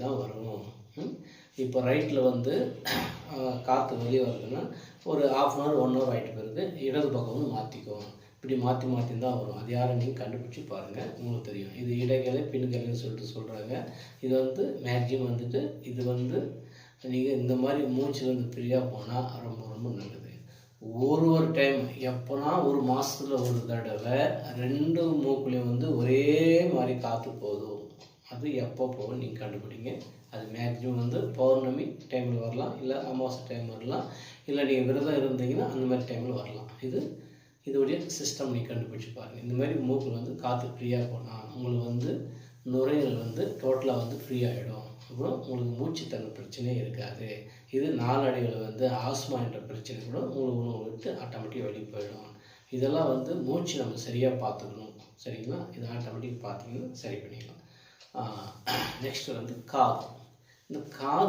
தான் வரும். இப்போ ரைட்டில் வந்து காற்று வெளியே வருதுன்னா ஒரு 1/2 hour 1 hour ஆகிட்ட பிறகு இடது பக்கம் வந்து மாற்றிக்கும். இப்படி மாற்றி தான் வரும். அது யாரும் நீங்கள் கண்டுபிடிச்சி பாருங்கள், உங்களுக்கு தெரியும். இது இடைகலை பின்கலைன்னு சொல்கிறாங்க. இது வந்து மேக்ஸிமம் வந்துட்டு இது வந்து நீங்கள் இந்த மாதிரி மூச்சுலேருந்து ஃப்ரீயாக போனால் ரொம்ப ரொம்ப நல்லது. ஒரு டைம் எப்போனா ஒரு மாதத்தில் ஒரு தடவை 2 மூக்குலையும் வந்து ஒரே மாதிரி காற்று போதும். அது எப்போ போகும் நீங்கள் கண்டுபிடிங்க. அது மேக்ஸிமம் வந்து பௌர்ணமி டைமில் வரலாம், இல்லை அமாவாசை டைம் வரலாம், இல்லை நீங்கள் விரதம் இருந்தீங்கன்னா அந்த மாதிரி டைமில் வரலாம். இதோடைய சிஸ்டம் நீங்கள் கண்டுபிடிச்சி பாருங்கள். இந்த மாதிரி மூக்கில் வந்து காற்று ஃப்ரீயாக போனால் உங்களுக்கு வந்து நுரையீரல் வந்து டோட்டலாக வந்து ஃப்ரீ ஆகிடும். அப்புறம் உங்களுக்கு மூச்சுத்தன்மை பிரச்சனையே இருக்காது. இது நாளடைவில் வந்து ஆஸ்மா என்ற பிரச்சனை கூட உங்களுக்கு விட்டு ஆட்டோமேட்டிக்காக வெளியே போயிடும். இதெல்லாம் வந்து மூச்சு நம்ம சரியாக பார்த்துக்கணும். சரிங்களா? இது ஆட்டோமேட்டிக் பார்த்தீங்கன்னா சரி பண்ணிக்கலாம். நெக்ஸ்ட்டு வந்து காது. இந்த காது